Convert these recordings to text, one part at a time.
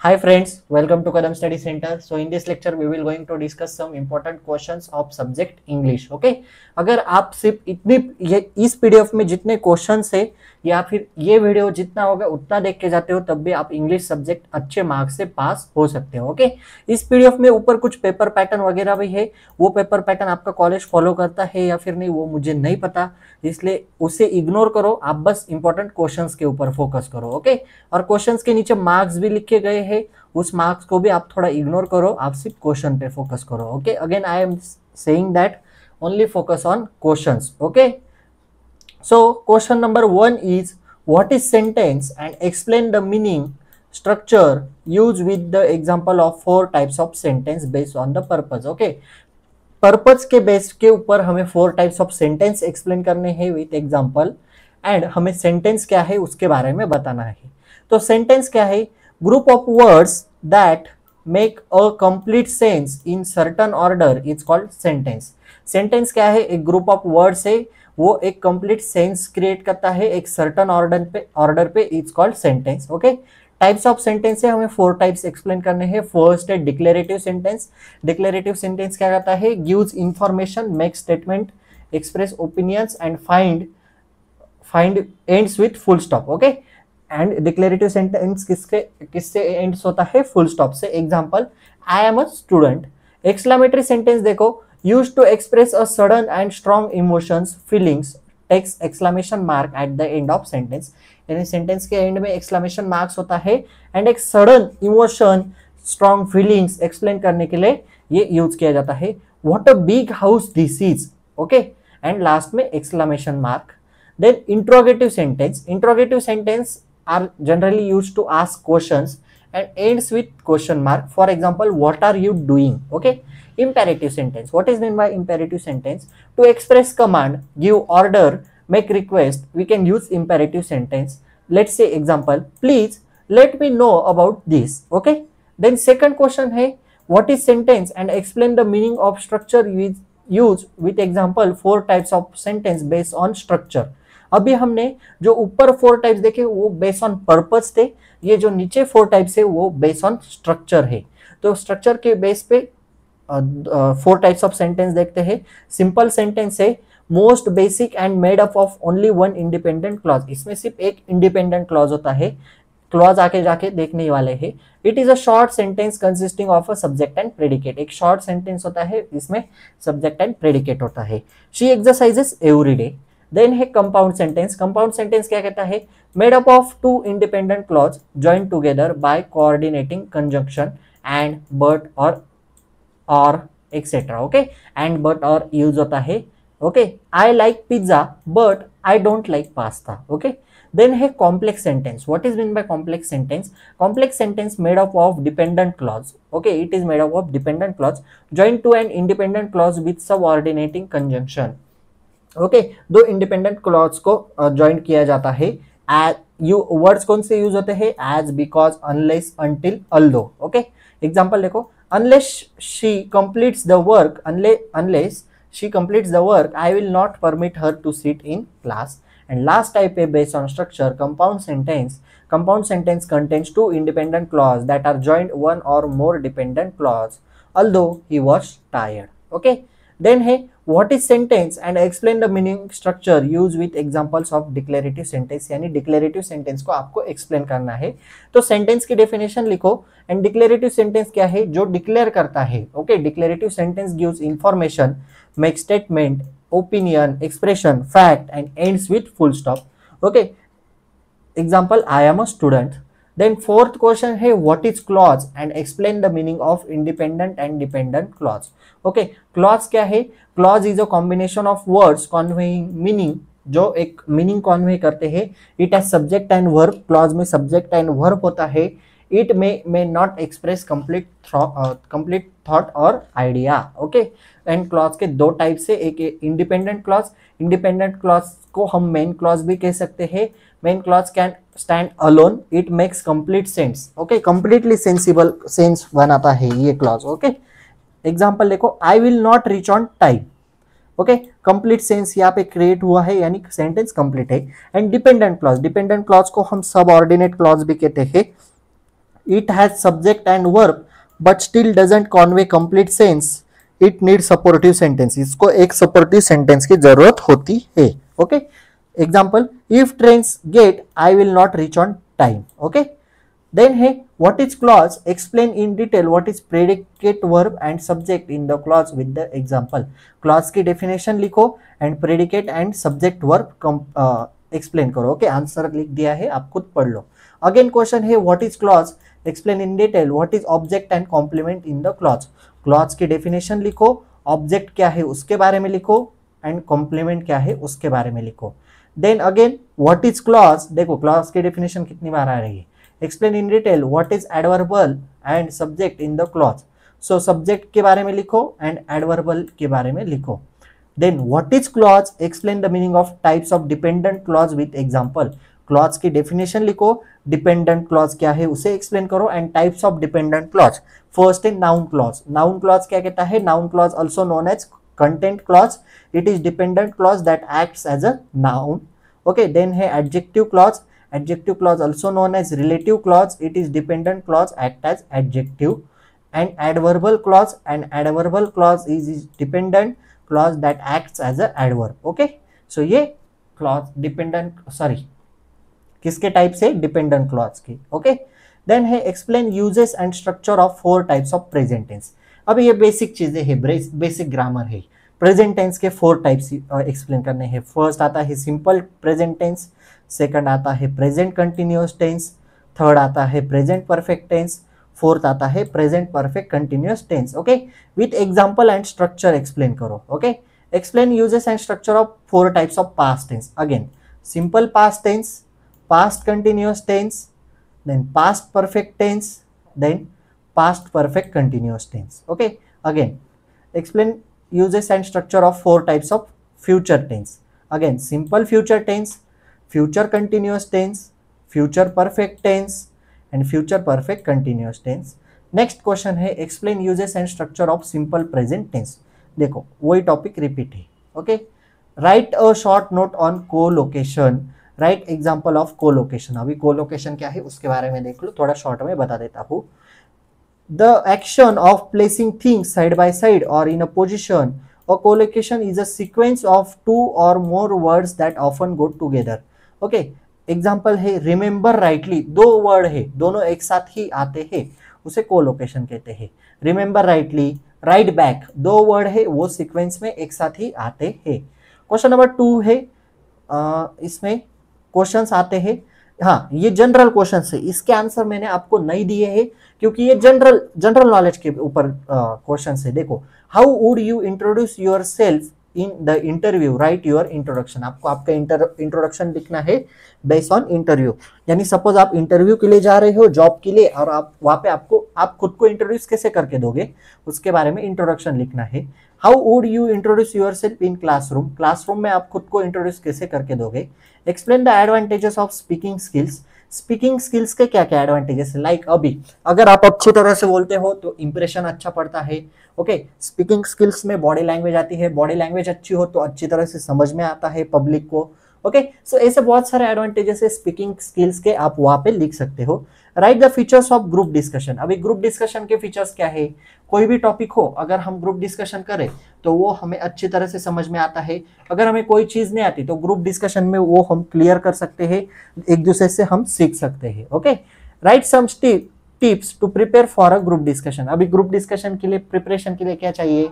Hi friends, welcome to Kadam Study Center. So in this lecture we will going to discuss some important questions of subject English. Okay? अगर आप सिर्फ इस PDF में जितने questions है या फिर ये वीडियो जितना होगा उतना देख के जाते हो तब भी आप इंग्लिश सब्जेक्ट अच्छे मार्क्स से पास हो सकते हो. ओके? इस पीडीएफ में ऊपर कुछ पेपर पैटर्न वगैरह भी है. वो पेपर पैटर्न आपका कॉलेज फॉलो करता है या फिर नहीं वो मुझे नहीं पता, इसलिए उसे इग्नोर करो. आप बस इंपॉर्टेंट क्वेश्चंस के ऊपर फोकस करो. ओके? और क्वेश्चंस के नीचे मार्क्स भी लिखे गए हैं, उस मार्क्स को भी आप थोड़ा इग्नोर करो, आप सिर्फ क्वेश्चन पे फोकस करो. Okay? Again I am saying that only focus on questions. Okay, so question number 1 is what is sentence and explain the meaning structure used with the example of 4 types of sentence based on the purpose. Okay, purpose के base के ऊपर हमें 4 types of sentence explain करने हैं with example, and हमें sentence क्या है उसके बारे में बताना है. तो सेंटेंस क्या है? Group of words that make a complete sense in certain order is called sentence. Sentence क्या है? एक ग्रुप ऑफ वर्ड्स है, वो एक कंप्लीट सेंस क्रिएट करता है एक सर्टन ऑर्डर पे is called sentence. Okay, types of sentence है, हमें 4 टाइप्स एक्सप्लेन करने हैं. फर्स्ट है डिक्लेरेटिव सेंटेंस. डिक्लेरेटिव सेंटेंस क्या करता है? Gives information, make statement, express opinions and find ends with full stop. Okay, and declarative sentence किससे एंड्स होता है? फुल स्टॉप से. Example, I am a student. Exclamatory sentence देखो, used to express a sudden and strong emotions, feelings, takes exclamation mark at the end of sentence. यानी sentence के end में exclamation marks होता है and एक sudden emotion, strong feelings explain करने के लिए ये यूज किया जाता है. What a big house this is. Okay, and last में exclamation mark. Then interrogative sentence. Interrogative sentence are generally used to ask questions and ends with question mark. For example, what are you doing? Okay. Imperative sentence. What is meant by imperative sentence? To express command, give order, make request, we can use imperative sentence. Let's say example, please let me know about this. Okay. Then second question है, what is sentence and explain the meaning of structure use with example 4 types of sentence based on structure. अभी हमने जो ऊपर 4 types देखे वो based on purpose थे, ये जो नीचे 4 टाइप्स है वो बेस्ड ऑन स्ट्रक्चर है. तो स्ट्रक्चर के बेस पे 4 टाइप्स ऑफ सेंटेंस देखते हैं. सिंपल सेंटेंस है, most basic and made up of only one independent clause. इसमें सिर्फ एक इंडिपेंडेंट क्लॉज होता है. क्लॉज आके जाके देखने वाले हैं. It is a short sentence consisting of a subject and predicate. एक शॉर्ट सेंटेंस होता है, इसमें सब्जेक्ट एंड प्रेडिकेट होता है. She exercises every day. Then है कंपाउंड सेंटेंस. कंपाउंड सेंटेंस क्या कहता है? Made up of 2 independent clause joined together by coordinating conjunction and but और एक्सेट्रा. ओके, एंड बट और यूज होता है. Okay, I like pizza but I don't like pasta. Okay, then है complex sentence. What is mean by complex sentence? Complex sentence made up of dependent clause. Okay, it is made up of dependent clause joined to an independent clause with subordinating conjunction. Okay, 2 independent clause को join किया जाता है. Words कौन से use होते हैं? As, because, unless, until, although. Okay, example देखो, unless she completes the work I will not permit her to sit in class. And last type है based on structure, compound sentence. Compound sentence contains 2 independent clause that are joined 1 or more dependent clause although he was tired. Okay, then है what is sentence and explain the meaning structure used with examples of declarative sentence. यानी declarative sentence को आपको explain करना है. तो sentence की definition लिखो. And declarative sentence क्या है? जो डिक्लेयर करता है. Okay, declarative sentence gives information, make statement, opinion, expression, fact and ends with full stop. Okay, example, I am a student. Then fourth question है what is clause and explain the meaning of independent and dependent clause. Okay, clause क्या है? Clause is a combination of words conveying meaning, जो एक meaning Conway करते हैं. It has subject and verb. Clause में subject and verb होता है. It may not express complete thought और आइडिया. ओके, एंड क्लॉज के 2 टाइप से, एक इंडिपेंडेंट क्लॉज. इंडिपेंडेंट क्लॉज को हम मेन क्लॉज भी कह सकते हैं. Main clause can stand alone, it makes complete sense. Okay, completely sensible sense बनाता है ये क्लॉज. ओके, एग्जांपल देखो, आई will not reach on time. Okay, complete sense यहाँ पे क्रिएट हुआ है, यानी सेंटेंस कंप्लीट है. एंड डिपेंडेंट क्लॉज को हम सब ऑर्डिनेट क्लॉज भी कहते हैं. it has subject and verb but still doesn't convey complete sense, it needs supportive sentence. इसको एक supportive sentence की जरूरत होती है. Okay, example, if trains get, I will not reach on time. Okay, then hey, what is clause? Explain in detail what is predicate, verb and subject in the clause with the example. Clause की definition लिखो and predicate and subject verb explain करो. Okay, answer लिख दिया है, आप खुद पढ़ लो. अगेन क्वेश्चन है, what is clause? Explain in detail what is object and complement in the clause. Clause की डेफिनेशन लिखो, ऑब्जेक्ट क्या है उसके बारे में लिखो एंड कॉम्प्लीमेंट क्या है उसके बारे में लिखो. Then again what is clause? देखो क्लॉज की डेफिनेशन कितनी बार आ रही है. Explain in detail what is adverbial and subject in the clause. So subject के बारे में लिखो एंड एडवर्बल के बारे में लिखो. Then what is clause? Explain the meaning of types of dependent clause with example. Clause की definition लिखो, dependent clause क्या है उसे explain करो and types of dependent clause. First है noun clause. Noun clause क्या कहता है? Noun clause also known as content clause. It is dependent clause that acts as a noun. Okay, then है adjective clause. Adjective clause also known as relative clause. It is dependent clause act as adjective. And adverbial clause, and adverbial clause is dependent clause that acts as a adverb. Okay, so ये clause dependent, sorry, किसके type से? dependent clause की. Okay, then है explain uses and structure of 4 types of present tense. अभी ये basic चीजें है, basic grammar है. प्रेजेंट टेंस के 4 टाइप्स एक्सप्लेन करने हैं. फर्स्ट आता है सिंपल प्रेजेंट टेंस, सेकंड आता है प्रेजेंट कंटिन्यूअस टेंस, थर्ड आता है प्रेजेंट परफेक्ट टेंस, फोर्थ आता है present perfect continuous tense. Okay, with example and structure explain करो. Okay, explain uses and structure of 4 types of past tense. Again simple past tense, past continuous tense, then past perfect tense, then past perfect continuous tense. Okay, again explain uses and structure of 4 types of future tense. Again, simple future tense, future continuous tense, future perfect tense and future perfect continuous tense. Next question है explain uses and structure of simple present tense. देखो वही topic repeat है. Okay, write a short note on collocation. Write example of collocation. अभी collocation क्या है उसके बारे में देख लो, थोड़ा शॉर्ट में बता देता हूँ. The action of placing things side by side or in a position. A collocation is a sequence of 2 or more words that often go together. Okay, example है remember rightly. 2 वर्ड है, दोनों एक साथ ही आते हैं, उसे कोलोकेशन कहते हैं. remember rightly, right back, 2 word है, वो सीक्वेंस में एक साथ ही आते हैं. क्वेश्चन नंबर 2 है, इसमें क्वेश्चंस आते हैं. हाँ, ये जनरल क्वेश्चन है, इसके आंसर मैंने आपको नहीं दिए हैं क्योंकि ये जनरल नॉलेज के ऊपर क्वेश्चन है. देखो, how would you introduce your self in the interview, right your introduction. आपको आपका इंट्रोडक्शन लिखना है बेस्ड ऑन इंटरव्यू. यानी सपोज आप इंटरव्यू के लिए जा रहे हो जॉब के लिए, और आप वहाँ पे आप खुद को इंट्रोड्यूस कैसे करके दोगे उसके बारे में इंट्रोडक्शन लिखना है. How would you introduce your self in classroom. Classroom में आप खुद को इंट्रोड्यूस कैसे करके दोगे. Explain the advantages of speaking skills. Speaking skills के क्या क्या एडवांटेजेस है. लाइक अभी अगर आप अच्छी तरह से बोलते हो तो इंप्रेशन अच्छा पड़ता है. ओके, स्पीकिंग स्किल्स में बॉडी लैंग्वेज आती है, बॉडी लैंग्वेज अच्छी हो तो अच्छी तरह से समझ में आता है पब्लिक को. ओके, सो ऐसे बहुत सारे एडवांटेजेस है स्पीकिंग स्किल्स के, आप वहां पे लिख सकते हो. Right the features of group discussion. अभी ग्रुप डिस्कशन के फीचर्स क्या है. कोई भी टॉपिक हो, अगर हम ग्रुप डिस्कशन करें तो वो हमें अच्छी तरह से समझ में आता है. अगर हमें कोई चीज नहीं आती तो ग्रुप डिस्कशन में वो हम क्लियर कर सकते हैं, एक दूसरे से हम सीख सकते हैं. Okay, write some tips to prepare for a group discussion. अभी ग्रुप डिस्कशन के लिए प्रिपरेशन के लिए क्या चाहिए.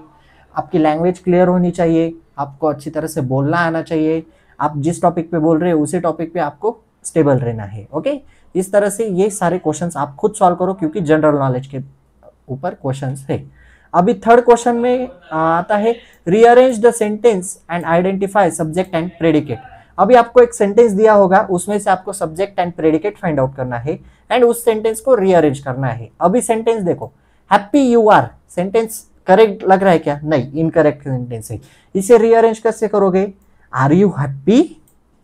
आपकी लैंग्वेज क्लियर होनी चाहिए, आपको अच्छी तरह से बोलना आना चाहिए, आप जिस टॉपिक पे बोल रहे हो उसी टॉपिक पे आपको स्टेबल रहना है. ओके, इस तरह से ये सारे क्वेश्चंस आप खुद सॉल्व करो क्योंकि जनरल नॉलेज के ऊपर क्वेश्चंस है. अभी थर्ड क्वेश्चन में आता है rearrange the sentence and identify subject and predicate. अभी आपको एक सेंटेंस दिया होगा, उसमें से आपको subject and predicate find out करना है एंड उस सेंटेंस को रीअरेंज करना है. अभी सेंटेंस देखो, happy you are. Sentence correct लग रहा है क्या. नहीं, इनकरेक्ट सेंटेंस है. इसे रीअरेंज कैसे करोगे. Are you happy.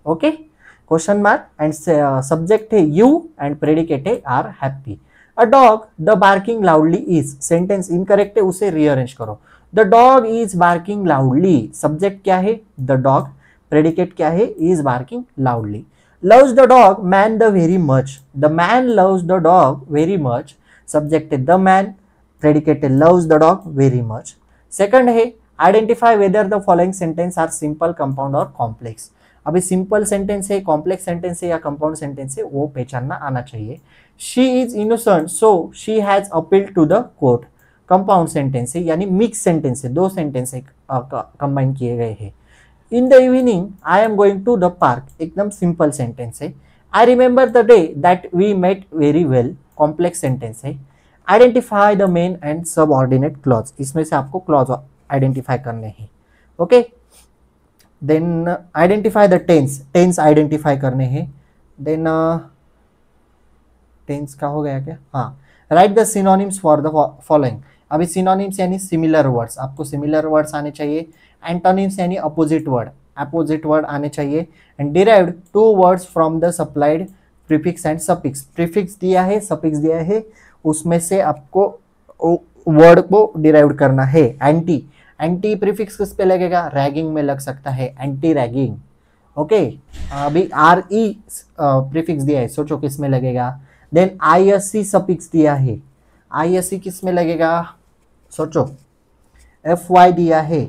Okay, question mark and subject है यू एंड प्रेडिकेट है are happy. A dog the barking loudly is. Sentence incorrect है, उसे रीअरेंज करो. The dog is barking loudly. Subject क्या है द डॉग, प्रेडिकेट क्या है is barking loudly. loves the dog man the very much, the man loves the dog very much, subject है the man, predicate है loves the dog very much. Second है identify whether the following sentence are simple, compound और complex. अभी simple sentence है, complex sentence है या compound sentence है वो पहचानना आना चाहिए. She is innocent so she has appealed to the court, compound sentence है यानी मिक्स सेंटेंस है, दो सेंटेंस कंबाइन किए गए हैं. In the evening I am going to the park, एकदम सिंपल सेंटेंस है. I remember the day that we met very well, complex sentence है. Identify the main and subordinate clause, इसमें से आपको क्लॉज आइडेंटिफाई करने हैं. Okay, then identify the tense, tense identify करने हैं. देन टेंस का हो गया क्या, हाँ. Write the synonyms for the following, अभी सिनोनिम्स यानी सिमिलर वर्ड्स, आपको सिमिलर वर्ड्स आने चाहिए. एंटोनिम्स यानी अपोजिट वर्ड आने चाहिए. And derived 2 words from the supplied prefix and suffix, prefix दिया है, सफिक्स दिया है, उसमें से आपको वर्ड को डिराइव करना है. एंटी, एंटी प्रीफिक्स किस पे लगेगा, रैगिंग में लग सकता है, एंटी रैगिंग. ओके, अभी आर ई प्रीफिक्स दिया है, सोचो किस में लगेगा. देन ISC सफिक्स दिया है, ISC किस में लगेगा, सोचो. FY दिया है,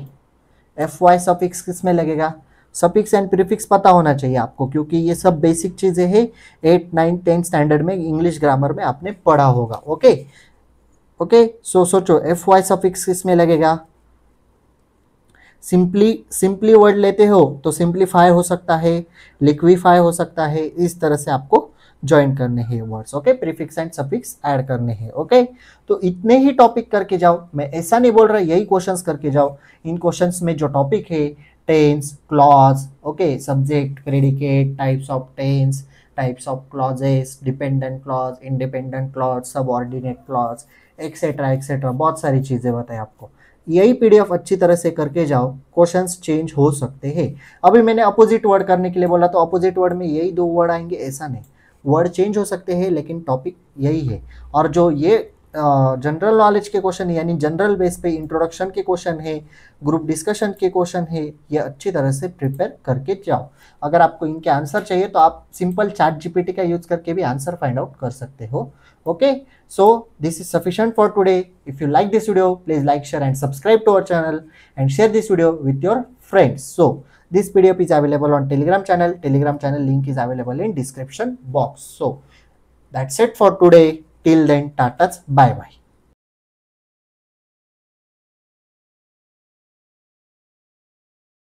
FY सफिक्स किस में लगेगा. सफिक्स एंड प्रीफिक्स पता होना चाहिए आपको, क्योंकि ये सब बेसिक चीजें हैं, 8, 9, 10 स्टैंडर्ड में इंग्लिश ग्रामर में आपने पढ़ा होगा. ओके ओके, सो सोचो FY सफिक्स किस में लगेगा. सिंपली वर्ड लेते हो तो सिंप्लीफाई हो सकता है, लिक्विफाई हो सकता है, इस तरह से आपको ज्वाइन करने हैं words. Okay, prefix and suffix add करने हैं. ओके, तो इतने ही टॉपिक करके जाओ, मैं ऐसा नहीं बोल रहा यही क्वेश्चंस करके जाओ. इन क्वेश्चंस में जो टॉपिक है, tense, clause, okay, subject, predicate, types of tense, types of clauses, dependent clause, independent clause, subordinate clause, etcetera etcetera, बहुत सारी चीजें बताए आपको. यही PDF अच्छी तरह से करके जाओ, क्वेश्चंस चेंज हो सकते हैं. अभी मैंने अपोजिट वर्ड करने के लिए बोला, तो अपोजिट वर्ड में यही 2 वर्ड आएंगे ऐसा नहीं, वर्ड चेंज हो सकते हैं, लेकिन टॉपिक यही है. और जो ये जनरल नॉलेज के क्वेश्चन यानी जनरल बेस पे इंट्रोडक्शन के क्वेश्चन है, ग्रुप डिस्कशन के क्वेश्चन है, ये अच्छी तरह से प्रिपेयर करके जाओ. अगर आपको इनके आंसर चाहिए तो आप सिंपल ChatGPT का यूज करके भी आंसर फाइंड आउट कर सकते हो. Okay, so this is sufficient for today. If you like this video, please like, share and subscribe to our channel and share this video with your friends. So this PDF is available on Telegram channel. Telegram channel link is available in description box. So that's it for today. Till then, tatas, bye bye.